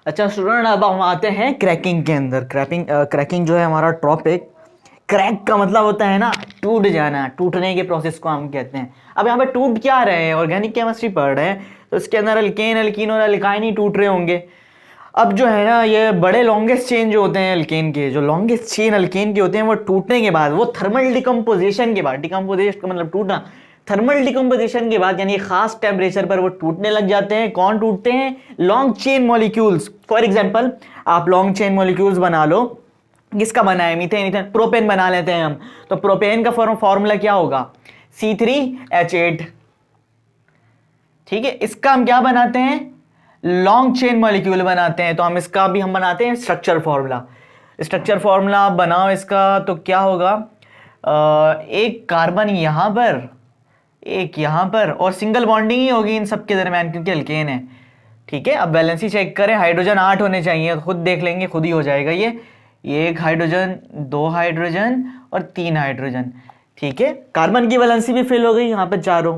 अच्छा स्टूडेंट, अब हम आते हैं क्रैकिंग के अंदर। क्रैकिंग जो है हमारा टॉपिक। क्रैक का मतलब होता है ना टूट जाना, टूटने के प्रोसेस को हम कहते हैं। अब यहाँ पे टूट क्या रहे हैं, ऑर्गेनिक केमिस्ट्री पढ़ रहे हैं तो इसके अंदर अल्केन अल्कीन और अल्काइन ही टूट रहे होंगे। अब जो है ना ये बड़े लॉन्गेस्ट चेन जो होते हैं अल्केन के, जो लॉन्गेस्ट चेन अल्केन के होते हैं वो टूटने के बाद, वो थर्मल डिकम्पोजिशन के बाद, डिकम्पोजिशन का मतलब टूटना, थर्मल डिकम्पोजिशन के बाद यानी खास टेम्परेचर पर वो टूटने लग जाते हैं। कौन टूटते हैं? Long chain molecules. For example आप लॉन्ग चेन मॉलिक्यूल्स बना लो। किसका बना है? मीथेन, इथेन, प्रोपेन बना लेते हैं हम। तो प्रोपेन का फॉर्मूला क्या होगा? C3H8। ठीक है, इसका हम क्या बनाते हैं? लॉन्ग चेन मॉलिक्यूल बनाते हैं। तो हम इसका भी हम बनाते हैं स्ट्रक्चर फॉर्मूला। स्ट्रक्चर फॉर्मूला आप बनाओ इसका तो क्या होगा? एक कार्बन यहां पर, एक यहां पर, और सिंगल बॉन्डिंग ही होगी इन सबके दरमियान क्योंकि अल्केन है। ठीक है, अब वैलेंसी चेक करें। हाइड्रोजन 8 होने चाहिए, खुद देख लेंगे, खुद ही हो जाएगा ये। एक हाइड्रोजन, 2 हाइड्रोजन और 3 हाइड्रोजन। ठीक है, कार्बन की वैलेंसी भी फिल हो गई यहाँ पे चारों।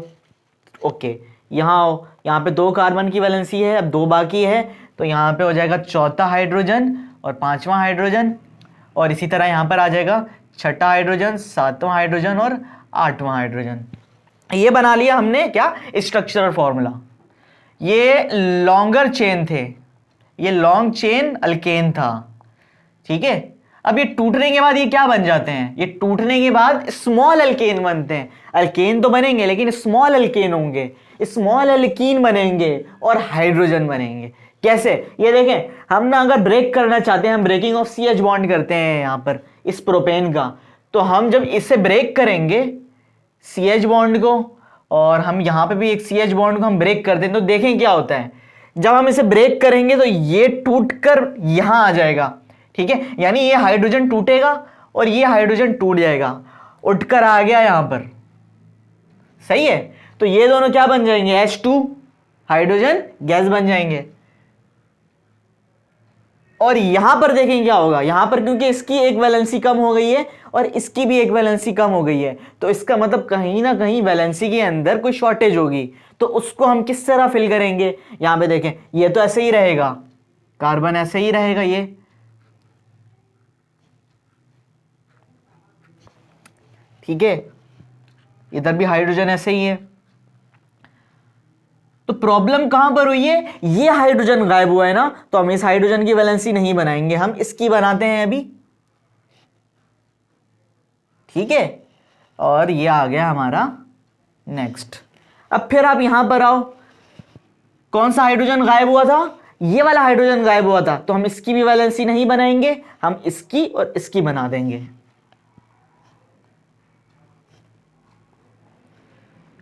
ओके, यहाँ आओ, यहाँ पे 2 कार्बन की वैलेंसी है, अब 2 बाकी है तो यहाँ पे हो जाएगा चौथा हाइड्रोजन और 5वां हाइड्रोजन। और इसी तरह यहाँ पर आ जाएगा 6ठा हाइड्रोजन, 7वां हाइड्रोजन और 8वां हाइड्रोजन। ये बना लिया हमने क्या? Structural formula. ये लॉन्गर चेन थे, ये लॉन्ग चेन अल्केन था। ठीक है, अब ये टूटने के बाद ये क्या बन जाते हैं? ये टूटने के बाद स्मॉल अल्केन बनते हैं। अल्केन तो बनेंगे लेकिन स्मॉल अल्केन होंगे, स्मॉल अल्कीन बनेंगे और हाइड्रोजन बनेंगे। कैसे? ये देखें, हम ना अगर ब्रेक करना चाहते हैं, हम ब्रेकिंग ऑफ CH बॉन्ड करते हैं यहाँ पर इस प्रोपेन का। तो हम जब इसे ब्रेक करेंगे CH बॉन्ड को, और हम यहाँ पे भी एक CH बॉन्ड को हम ब्रेक करते हैं, तो देखें क्या होता है। जब हम इसे ब्रेक करेंगे तो ये टूटकर यहां आ जाएगा। ठीक है, यानी ये हाइड्रोजन टूटेगा और ये हाइड्रोजन टूट जाएगा, उठकर आ गया यहां पर। सही है, तो ये दोनों क्या बन जाएंगे? H2 हाइड्रोजन गैस बन जाएंगे। और यहां पर देखें क्या होगा, यहां पर क्योंकि इसकी एक वैलेंसी कम हो गई है और इसकी भी एक वैलेंसी कम हो गई है, तो इसका मतलब कहीं ना कहीं वैलेंसी के अंदर कोई शॉर्टेज होगी। तो उसको हम किस तरह फिल करेंगे? यहां पे देखें, ये तो ऐसे ही रहेगा, कार्बन ऐसे ही रहेगा ये। ठीक है, इधर भी हाइड्रोजन ऐसे ही है। तो प्रॉब्लम कहां पर हुई है? ये हाइड्रोजन गायब हुआ है ना, तो हम इस हाइड्रोजन की वैलेंसी नहीं बनाएंगे, हम इसकी बनाते हैं अभी। ठीक है, और ये आ गया हमारा नेक्स्ट। अब फिर आप यहां पर आओ, कौन सा हाइड्रोजन गायब हुआ था? ये वाला हाइड्रोजन गायब हुआ था, तो हम इसकी भी वैलेंसी नहीं बनाएंगे, हम इसकी और इसकी बना देंगे।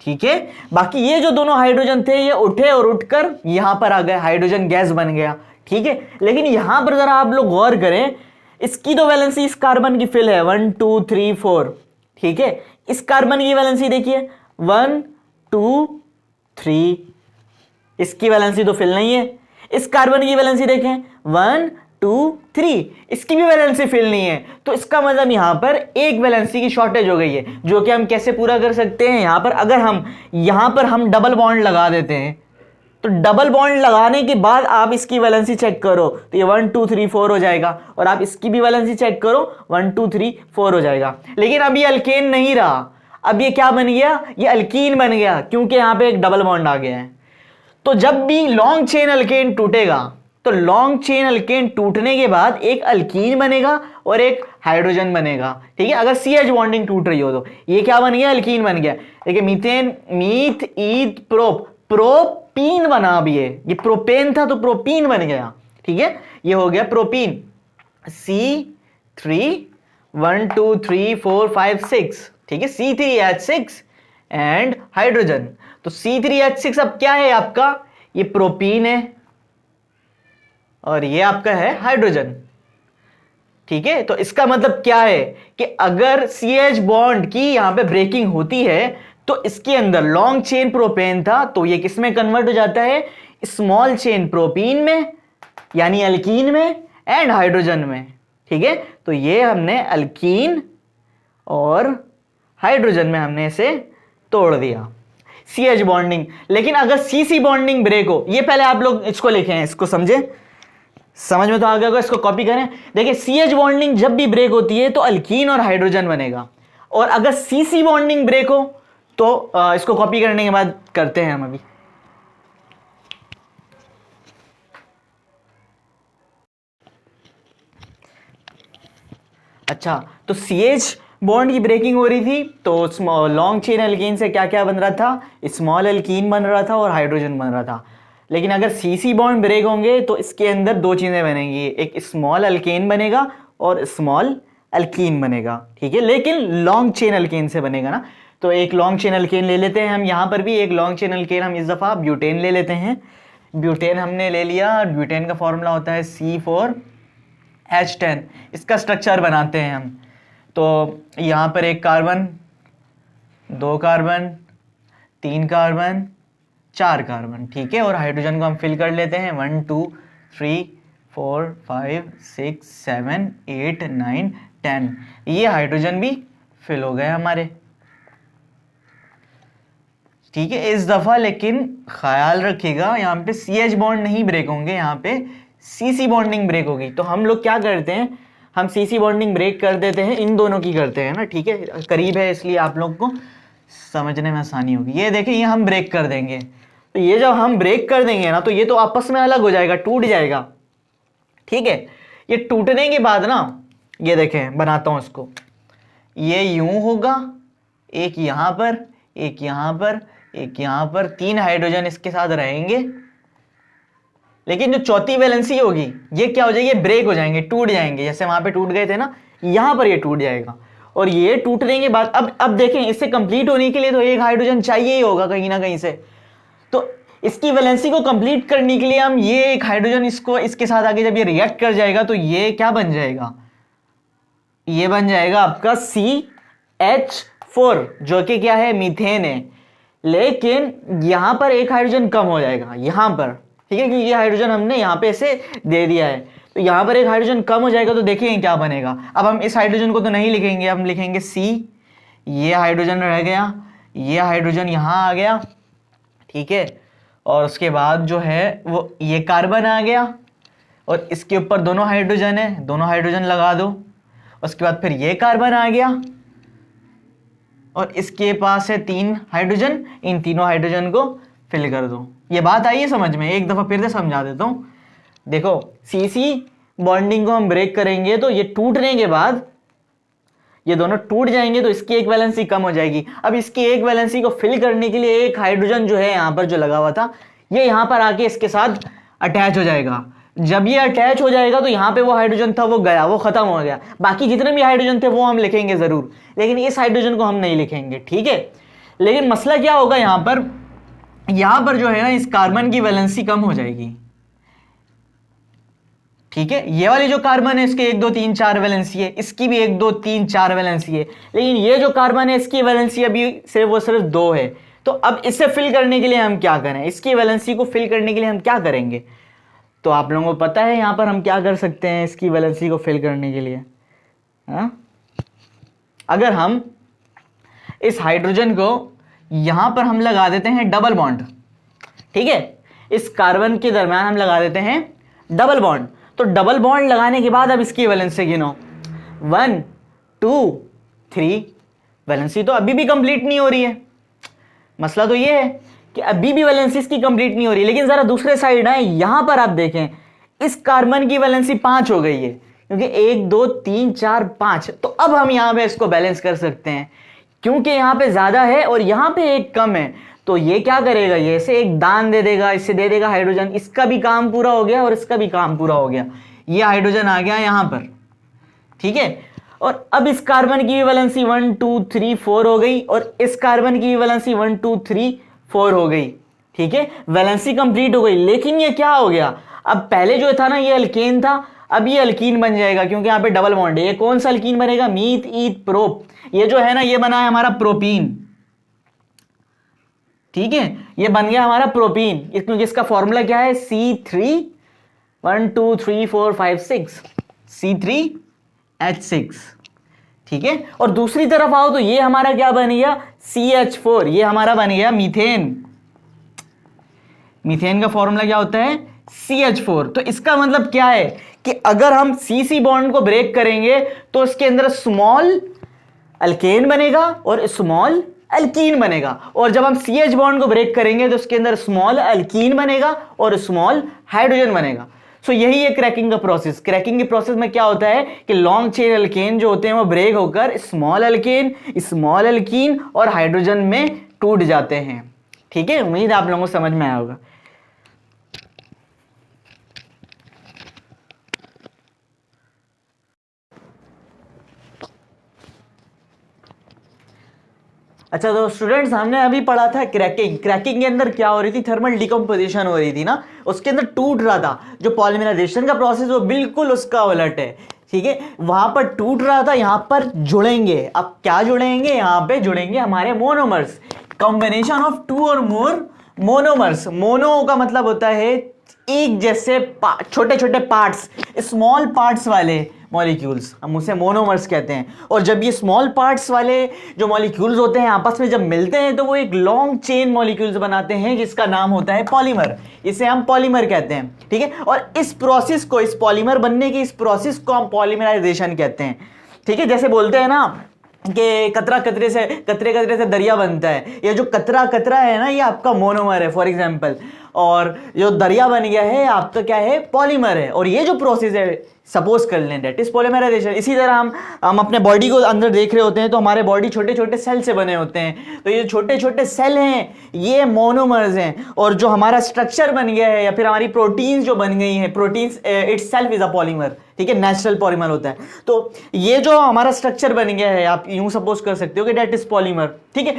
ठीक है, बाकी ये जो दोनों हाइड्रोजन थे ये उठे और उठकर यहां पर आ गए, हाइड्रोजन गैस बन गया। ठीक है, लेकिन यहां पर जरा आप लोग गौर करें, इसकी तो वैलेंसी इस कार्बन की फिल है 1 2 3 4। ठीक है, इस कार्बन की वैलेंसी देखिए 1 2 3, इसकी वैलेंसी तो फिल नहीं है। इस कार्बन की वैलेंसी देखें 1 2 3, इसकी भी वैलेंसी फिल नहीं है। तो इसका मतलब यहां पर एक वैलेंसी की शॉर्टेज हो गई है, जो कि हम कैसे पूरा कर सकते हैं? यहां पर अगर हम यहां पर हम डबल बॉन्ड लगा देते हैं, तो डबल बॉन्ड लगाने के बाद आप इसकी वैलेंसी चेक करो तो ये 1 2 3 4 हो जाएगा, और आप इसकी भी वैलेंसी चेक करो 1 2 3 4 हो जाएगा। लेकिन अब ये अल्केन नहीं रहा, अब ये क्या बन गया? ये अल्कीन बन गया, क्योंकि यहां पे एक डबल बॉन्ड आ गया है। तो जब भी लॉन्ग चेन अल्केन टूटेगा, तो लॉन्ग चेन अल्केन टूटने के बाद एक अल्कीन बनेगा और एक हाइड्रोजन बनेगा। ठीक है, अगर CH बॉन्डिंग टूट रही हो तो ये क्या बन गया? अल्कीन बन गया। देखिए मीथेन, मीथ ईथ प्रोप, प्रोपीन बना। अब ये प्रोपेन था तो प्रोपीन बन गया। ठीक है, ये हो गया प्रोपीन। C3 1 2 3 4 5 6। ठीक है, C3H6 एंड हाइड्रोजन। तो C3H6 अब क्या है आपका? ये प्रोपीन है और ये आपका है हाइड्रोजन। ठीक है, तो इसका मतलब क्या है कि अगर CH बॉन्ड की यहां पे ब्रेकिंग होती है तो इसके अंदर लॉन्ग चेन प्रोपेन था, तो ये किस में कन्वर्ट हो जाता है? स्मॉल चेन प्रोपीन में, यानी अल्कीन में एंड हाइड्रोजन में। ठीक है, तो ये हमने अल्कीन और हाइड्रोजन में हमने इसे तोड़ दिया, CH बॉन्डिंग। लेकिन अगर CC बॉन्डिंग ब्रेक हो, ये पहले आप लोग इसको लिखें, इसको समझे। समझ में तो आ गया होगा। इसको कॉपी करें, देखिए CH बॉन्डिंग जब भी ब्रेक होती है तो अल्कीन और हाइड्रोजन बनेगा, और अगर CC बॉन्डिंग ब्रेक हो तो इसको कॉपी करने के बाद करते हैं हम अभी। अच्छा, तो CH बॉन्ड की ब्रेकिंग हो रही थी तो लॉन्ग चेन एल्कीन से क्या क्या बन रहा था, स्मॉल एल्कीन बन रहा था और हाइड्रोजन बन रहा था। लेकिन अगर CC बॉन्ड ब्रेक होंगे तो इसके अंदर दो चीज़ें बनेंगी, एक स्मॉल एल्केन बनेगा और स्मॉल एल्कीन बनेगा, ठीक है, लेकिन लॉन्ग चेन एल्केन से बनेगा ना। तो एक लॉन्ग चेन एल्केन ले लेते हैं हम, यहाँ पर भी एक लॉन्ग चेन एल्केन हम इस दफ़ा ब्यूटेन ले लेते हैं। ब्यूटेन हमने ले लिया, ब्यूटेन का फॉर्मूला होता है C4H10। इसका स्ट्रक्चर बनाते हैं हम। तो यहाँ पर एक कार्बन, दो कार्बन, तीन कार्बन, चार कार्बन, ठीक है, और हाइड्रोजन को हम फिल कर लेते हैं 1 2 3 4 5 6 7 8 9 10। ये हाइड्रोजन भी फिल हो गए हमारे, ठीक है इस दफा। लेकिन ख्याल रखिएगा यहाँ पे CH बॉन्ड नहीं ब्रेक होंगे, यहाँ पे CC बॉन्डिंग ब्रेक होगी। तो हम लोग क्या करते हैं, हम CC बॉन्डिंग ब्रेक कर देते हैं, इन दोनों की करते हैं ना, ठीक है, करीब है इसलिए आप लोग को समझने में आसानी होगी। ये देखिए, ये हम ब्रेक कर देंगे, तो ये जब हम ब्रेक कर देंगे ना तो ये तो आपस में अलग हो जाएगा, टूट जाएगा, ठीक है। ये टूटने के बाद ना, ये देखें बनाता हूं इसको, ये यूं होगा, एक यहां पर, एक यहां पर, एक यहां पर, तीन हाइड्रोजन इसके साथ रहेंगे। लेकिन जो चौथी वैलेंसी होगी ये क्या हो जाएगी, ये ब्रेक हो जाएंगे, टूट जाएंगे, जैसे वहां पे टूट गए थे ना, यहां पर ये टूट जाएगा। और ये टूटने के बाद अब देखें, इससे कंप्लीट होने के लिए तो एक हाइड्रोजन चाहिए ही होगा कहीं ना कहीं से। तो इसकी वैलेंसी को कंप्लीट करने के लिए हम ये एक हाइड्रोजन इसको इसके साथ आगे जब ये रिएक्ट कर जाएगा तो ये क्या बन जाएगा, ये बन जाएगा आपका CH4, जो कि क्या है, मीथेन है। लेकिन यहां पर एक हाइड्रोजन कम हो जाएगा यहां पर, ठीक है, क्योंकि ये हाइड्रोजन हमने यहां पे इसे दे दिया है, तो यहां पर एक हाइड्रोजन कम हो जाएगा। तो देखिए क्या बनेगा। अब हम इस हाइड्रोजन को तो नहीं लिखेंगे, हम लिखेंगे C, ये हाइड्रोजन रह गया, ये हाइड्रोजन यहां आ गया, ठीक है, और उसके बाद जो है वो ये कार्बन आ गया, और इसके ऊपर दोनों हाइड्रोजन है, दोनों हाइड्रोजन लगा दो। उसके बाद फिर ये कार्बन आ गया, और इसके पास है तीन हाइड्रोजन, इन तीनों हाइड्रोजन को फिल कर दो। ये बात आई है समझ में, एक दफा फिर से समझा देता हूं। देखो, CC बॉन्डिंग को हम ब्रेक करेंगे तो ये टूटने के बाद ये दोनों टूट जाएंगे, तो इसकी एक वैलेंसी कम हो जाएगी। अब इसकी एक वैलेंसी को फिल करने के लिए एक हाइड्रोजन जो है यहां पर जो लगा हुआ था, ये यहां पर आके इसके साथ अटैच हो जाएगा। जब ये अटैच हो जाएगा तो यहां पे वो हाइड्रोजन था वो गया, वो खत्म हो गया। बाकी जितने भी हाइड्रोजन थे वो हम लिखेंगे जरूर, लेकिन इस हाइड्रोजन को हम नहीं लिखेंगे, ठीक है। लेकिन मसला क्या होगा, यहां पर जो है ना, इस कार्बन की वैलेंसी कम हो जाएगी, ठीक है। ये वाली जो कार्बन है इसके 1 2 3 4 वैलेंसी है, इसकी भी 1 2 3 4 वैलेंसी है, लेकिन ये जो कार्बन है इसकी वैलेंसी अभी सिर्फ 2 है। तो अब इसे फिल करने के लिए हम क्या करें, इसकी वैलेंसी को फिल करने के लिए हम क्या करेंगे, तो आप लोगों को पता है यहां पर हम क्या कर सकते हैं इसकी वैलेंसी को फिल करने के लिए। अगर हम इस हाइड्रोजन को यहां पर हम लगा देते हैं डबल बॉन्ड, ठीक है, इस कार्बन के दरमियान हम लगा देते हैं डबल बॉन्ड। तो डबल बॉन्ड लगाने के बाद अब इसकी वैलेंसी गिनो, 1 2 3। वैलेंसी तो अभी भी कंप्लीट नहीं हो रही है। मसला तो ये है कि अभी भी वैलेंसी इसकी कंप्लीट नहीं हो रही है। लेकिन जरा दूसरे साइड है, यहां पर आप देखें इस कार्बन की वैलेंसी 5 हो गई है, क्योंकि 1 2 3 4 5। तो अब हम यहां पे इसको बैलेंस कर सकते हैं, क्योंकि यहां पे ज्यादा है और यहां पे एक कम है। तो ये क्या करेगा, ये इसे एक दान दे देगा, इससे दे देगा हाइड्रोजन, इसका भी काम पूरा हो गया और इसका भी काम पूरा हो गया। ये हाइड्रोजन आ गया यहां पर, ठीक है। और अब इस कार्बन की वैलेंसी 1 2 3 4 हो गई, और इस कार्बन की वैलेंसी 1 2 3 4 हो गई, ठीक है, वैलेंसी कंप्लीट हो गई। लेकिन ये क्या हो गया, अब पहले जो था ना ये अल्केन था, अब ये अल्कीन बन जाएगा, क्योंकि यहां पे डबल बॉन्ड है। ये कौन सा अल्कीन बनेगा, मीथ ईथ प्रोप। ये जो है ना ये बना है हमारा प्रोपीन, ठीक है, ये बन गया हमारा प्रोपीन, क्योंकि इसका फॉर्मूला क्या है, C3 1 2 3 4 5 6 C3H6, ठीक है। और दूसरी तरफ आओ तो ये हमारा क्या बन गया, CH4, ये हमारा बन गया मीथेन। मीथेन का फॉर्मूला क्या होता है, CH4। तो इसका मतलब क्या है कि अगर हम CC बॉन्ड को ब्रेक करेंगे तो इसके अंदर स्मॉल अल्केन बनेगा और स्मॉल अल्कीन बनेगा, और जब हम CH बॉन्ड को ब्रेक करेंगे तो इसके अंदर स्मॉल अल्कीन बनेगा और स्मॉल हाइड्रोजन बनेगा। सो यही है क्रैकिंग का प्रोसेस। क्रैकिंग के प्रोसेस में क्या होता है कि लॉन्ग चेन अल्केन जो होते हैं वो ब्रेक होकर स्मॉल अल्केन, स्मॉल अल्कीन और हाइड्रोजन में टूट जाते हैं। ठीक है, उम्मीद आप लोगों को समझ में आया होगा। अच्छा, तो स्टूडेंट्स हमने अभी पढ़ा था क्रैकिंग। क्रैकिंग के अंदर क्या हो रही थी, थर्मल डिकम्पोजिशन हो रही थी ना, उसके अंदर टूट रहा था। जो पॉलीमराइजेशन का प्रोसेस वो बिल्कुल उसका उलट है। ठीक है, वहां पर टूट रहा था, यहां पर जुड़ेंगे। अब क्या जुड़ेंगे, यहां पे जुड़ेंगे हमारे मोनोमर्स, कॉम्बिनेशन ऑफ 2 और मोर मोनोमर्स। मोनो का मतलब होता है एक जैसे छोटे छोटे पार्ट्स, स्मॉल पार्ट्स वाले मॉलिक्यूल्स, हम उसे मोनोमर्स कहते हैं। और जब ये स्मॉल पार्ट्स वाले जो मॉलिक्यूल्स होते हैं आपस में जब मिलते हैं तो वो एक लॉन्ग चेन मॉलिक्यूल्स बनाते हैं जिसका नाम होता है पॉलीमर। इसे हम पॉलीमर कहते हैं। ठीक है, और इस प्रोसेस को, इस पॉलीमर बनने की इस प्रोसेस को हम पॉलीमराइजेशन कहते हैं। ठीक है, जैसे बोलते हैं ना कि कतरा कतरे से, कतरे कतरे से दरिया बनता है। ये जो कतरा कतरा है ना, ये आपका मोनोमर है फॉर एग्जांपल, और जो दरिया बन गया है आपका क्या है, पॉलीमर है। और ये जो प्रोसेस है सपोज कर लें दैट इज पॉलीमराइजेशन। इसी तरह हम अपने बॉडी को अंदर देख रहे होते हैं तो हमारे बॉडी छोटे छोटे सेल से बने होते हैं। तो ये छोटे छोटे सेल हैं, ये मोनोमर्स हैं। और जो हमारा स्ट्रक्चर बन गया है या फिर हमारी प्रोटीन्स जो बन गई हैं, proteins itself is a polymer. ठीक है, नेचुरल पॉलीमर होता है। तो ये जो हमारा स्ट्रक्चर बन गया है, आप यूं सपोज कर सकते हो कि दैट इज पॉलीमर। ठीक है,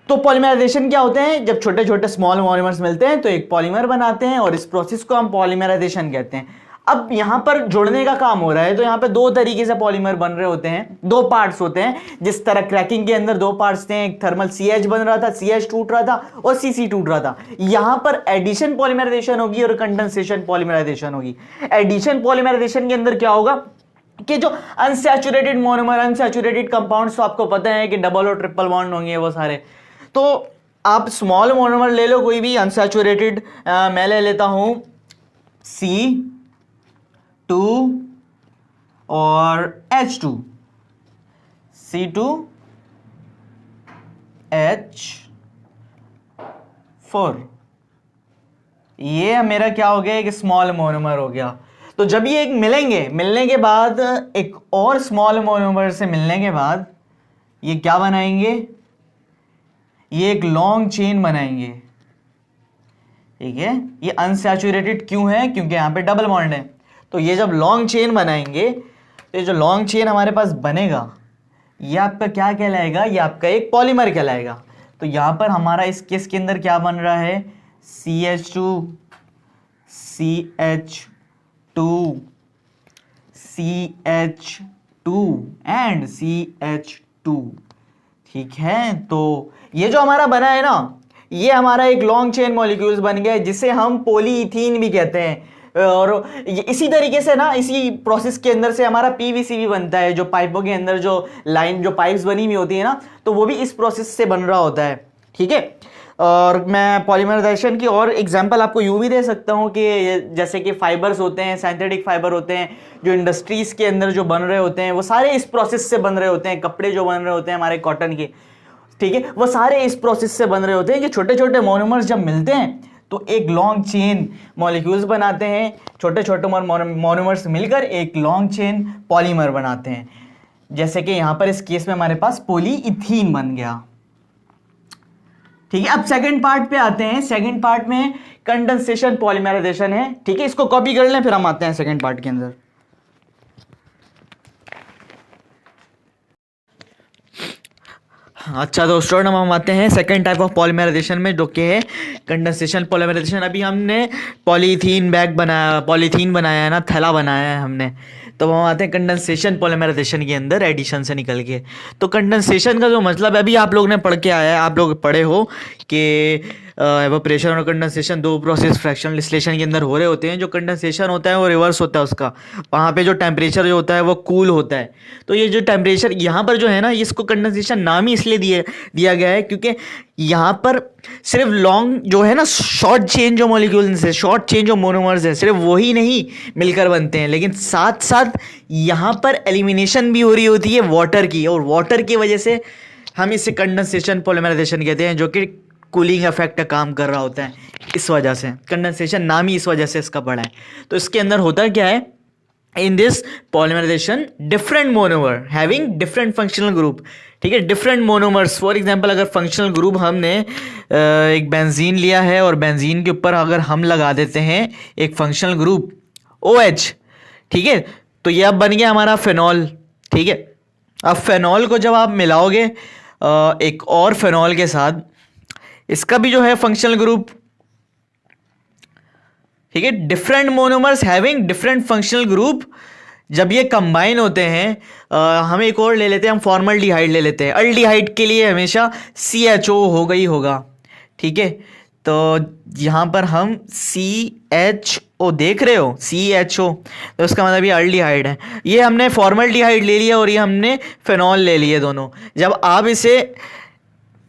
तो पॉलीमराइजेशन क्या होते हैं, जब छोटे छोटे स्मॉल मॉलिमर्स मिलते हैं तो एक पॉलीमर बनाते हैं, और इस प्रोसेस को हम पॉलीमराइजेशन कहते हैं। अब यहां पर जुड़ने का काम हो रहा है, तो यहां पे 2 तरीके से पॉलीमर बन रहे होते हैं, 2 पार्ट्स होते हैं। जिस तरह क्रैकिंग के अंदर 2 पार्ट्स थे, एक थर्मल CH बन रहा था, CH टूट रहा था और CC टूट रहा था। यहां पर एडिशन पॉलीमराइजेशन होगी और कंडेंसेशन पॉलीमराइजेशन होगी। एडिशन पॉलीमराइजेशन के अंदर क्या होगा कि जो अनसैचुरेटेड मोनोमर, अनसैचुरेटेड कंपाउंड्स, तो आपको पता है कि डबल और ट्रिपल बॉन्ड होंगे वो सारे। तो आप स्मॉल मोनोमर ले लो कोई भी अनसैचुरेटेड, मैं ले लेता हूं C2 और H2, C2H4, ये मेरा क्या हो गया, एक स्मॉल मोनोमर हो गया। तो जब ये एक मिलेंगे, मिलने के बाद एक और स्मॉल मोनोमर से मिलने के बाद ये क्या बनाएंगे, ये एक लॉन्ग चेन बनाएंगे। ठीक है, ये अनसैचुरेटेड क्यों है, क्योंकि यहां पे डबल बॉन्ड है। तो ये जब लॉन्ग चेन बनाएंगे तो ये जो लॉन्ग चेन हमारे पास बनेगा ये आपका क्या कहलाएगा, ये आपका एक पॉलीमर कहलाएगा। तो यहां पर हमारा इस केस के अंदर क्या बन रहा है, CH2 CH2 CH2 and CH2। ठीक है, तो ये जो हमारा बना है ना, ये हमारा एक लॉन्ग चेन मॉलिक्यूल्स बन गया है जिसे हम पॉलीइथीन भी कहते हैं। और इसी तरीके से ना, इसी प्रोसेस के अंदर से हमारा PVC भी बनता है। जो पाइपों के अंदर जो लाइन, जो पाइप्स बनी हुई होती है ना, तो वो भी इस प्रोसेस से बन रहा होता है। ठीक है, और मैं पॉलीमराइजेशन की और एग्जांपल आपको यूं भी दे सकता हूं कि जैसे कि फाइबर्स होते हैं, सिंथेटिक फाइबर होते हैं, जो इंडस्ट्रीज के अंदर जो बन रहे होते हैं वो सारे इस प्रोसेस से बन रहे होते हैं। कपड़े जो बन रहे होते हैं हमारे कॉटन के, ठीक है, वो सारे इस प्रोसेस से बन रहे होते हैं कि छोटे छोटे मोनोमर्स जब मिलते हैं तो एक लॉन्ग चेन मॉलिक्यूल्स बनाते हैं। छोटे छोटे मोनोमर्स मिलकर एक लॉन्ग चेन पॉलीमर बनाते हैं। जैसे कि यहां पर इस केस में हमारे पास पॉलीइथीन बन गया। ठीक है, अब सेकंड पार्ट पे आते हैं। सेकंड पार्ट में कंडेंसेशन पॉलीमराइजेशन है। ठीक है, इसको कॉपी कर लें, फिर हम आते हैं सेकंड पार्ट के अंदर। अच्छा, तो स्टूडेंट हम आते हैं सेकंड टाइप ऑफ पॉलीमराइजेशन में, जो कि है कंडेंसेशन पॉलीमराइजेशन। अभी हमने पॉलीथीन बैग बनाया, पॉलीथीन बनाया है ना, थैला बनाया है हमने। तो हम आते हैं कंडेंसेशन पॉलीमराइजेशन के अंदर एडिशन से निकल के। तो कंडेंसेशन का जो मतलब है, अभी आप लोग ने पढ़ के आया है, आप लोग पढ़े हो कि एवापोरेशन और कंडेंसेशन दो प्रोसेस फ्रैक्शनल डिस्टिलेशन के अंदर हो रहे होते हैं। जो कंडेंसेशन होता है वो रिवर्स होता है उसका, वहाँ पे जो टेम्परेचर जो होता है वो कूल होता है। तो ये जो टेम्परेचर यहाँ पर जो है ना, इसको कंडेंसेशन नाम ही इसलिए दिया गया है क्योंकि यहाँ पर सिर्फ लॉन्ग जो है ना शॉर्ट चेन जो मॉलिक्यूल्स है, शॉर्ट चेन जो मोनोमर्स है, सिर्फ वही नहीं मिलकर बनते हैं, लेकिन साथ साथ यहाँ पर एलिमिनेशन भी हो रही होती है वाटर की, और वाटर की वजह से हम इसे कंडेंसेशन पॉलीमराइजेशन कहते हैं, जो कि कूलिंग इफेक्ट का काम कर रहा होता है। इस वजह से कंडेंसेशन नाम ही इस वजह से इसका पड़ा है। तो इसके अंदर होता क्या है, in this polymerization different monomer having different functional group, ठीक है, डिफरेंट मोनोमर्स। फॉर एग्जांपल अगर फंक्शनल ग्रुप हमने एक बेंजीन लिया है और बेंजीन के ऊपर अगर हम लगा देते हैं एक फंक्शनल ग्रुप OH, ठीक है, तो ये अब बन गया हमारा फेनॉल, ठीक है। अब फेनॉल को जब आप मिलाओगे एक और फेनॉल के साथ, इसका भी जो है फंक्शनल ग्रुप, ठीक है, different monomers having different functional group, जब ये कंबाइन होते हैं हम एक और ले लेते हैं, हम फॉर्मल्डिहाइड ले लेते हैं। अल्डिहाइड के लिए हमेशा CHO होगा ही होगा, ठीक है। तो यहाँ पर हम CHO देख रहे हो, CHO, तो उसका मतलब ये अल्डिहाइड है। ये हमने फॉर्मल्डिहाइड ले लिया और ये हमने फेनॉल ले लिए दोनों। जब आप इसे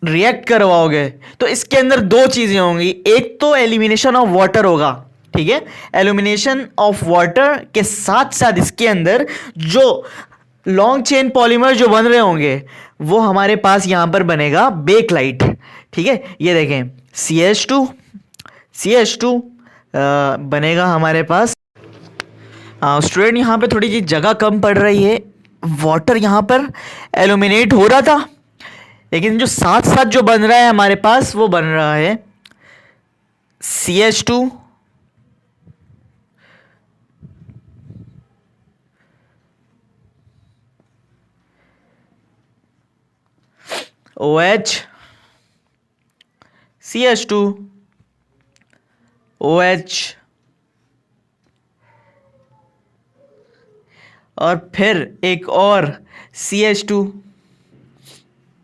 रिएक्ट करवाओगे तो इसके अंदर दो चीज़ें होंगी, एक तो एलिमिनेशन ऑफ वाटर होगा, ठीक है, एलिमिनेशन ऑफ वाटर के साथ साथ इसके अंदर जो लॉन्ग चेन पॉलीमर जो बन रहे होंगे वो हमारे पास यहाँ पर बनेगा बेकलाइट, ठीक है। ये देखें CH2 बनेगा हमारे पास। स्टूडेंट यहाँ पे थोड़ी सी जगह कम पड़ रही है, वाटर यहाँ पर एल्यूमिनेट हो रहा था, लेकिन जो साथ साथ जो बन रहा है हमारे पास वो बन रहा है CH2 OH CH2 OH और फिर एक और CH2,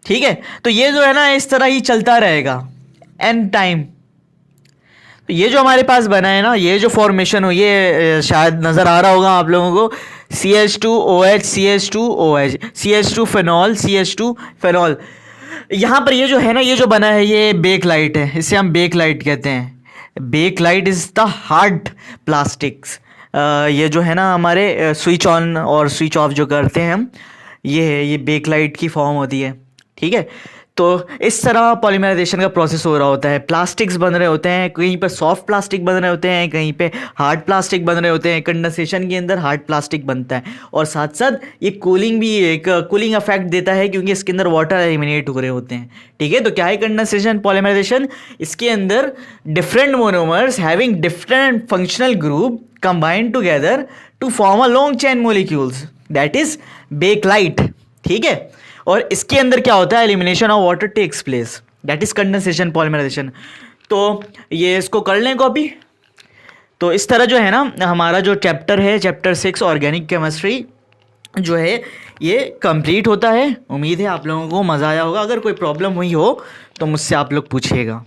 ठीक है। तो ये जो है ना इस तरह ही चलता रहेगा एन टाइम। तो ये जो हमारे पास बना है ना, ये जो फॉर्मेशन हो, ये शायद नज़र आ रहा होगा आप लोगों को, CH2 OH CH2 OH CH2 phenol CH2 phenol. यहाँ पर ये जो है ना, ये जो बना है ये बेकलाइट है, इसे हम बेकलाइट कहते हैं। Bakelite is the hard plastics. ये जो है ना हमारे स्विच ऑन और स्विच ऑफ जो करते हैं हम, ये है, ये बेकलाइट की फॉर्म होती है, ठीक है। तो इस तरह पॉलीमराइजेशन का प्रोसेस हो रहा होता है। प्लास्टिक्स बन रहे होते हैं, कहीं पर सॉफ्ट प्लास्टिक बन रहे होते हैं, कहीं पे हार्ड प्लास्टिक बन रहे होते हैं। कंडेंसेशन के अंदर हार्ड प्लास्टिक बनता है और साथ साथ ये कूलिंग भी, एक कूलिंग इफेक्ट देता है क्योंकि इसके अंदर वाटर एलिमिनेट हो रहे होते हैं, ठीक है। तो क्या है कंडेंसेशन पॉलीमराइजेशन, इसके अंदर different monomers having different functional group combined together to form a long chain molecules, that is Bakelite, ठीक है। और इसके अंदर क्या होता है, elimination of water takes place, that is condensation polymerization. तो ये इसको कर लें कॉपी। तो इस तरह जो है ना हमारा जो चैप्टर है, चैप्टर 6 ऑर्गेनिक केमिस्ट्री जो है ये कंप्लीट होता है। उम्मीद है आप लोगों को मज़ा आया होगा। अगर कोई प्रॉब्लम हुई हो तो मुझसे आप लोग पूछिएगा।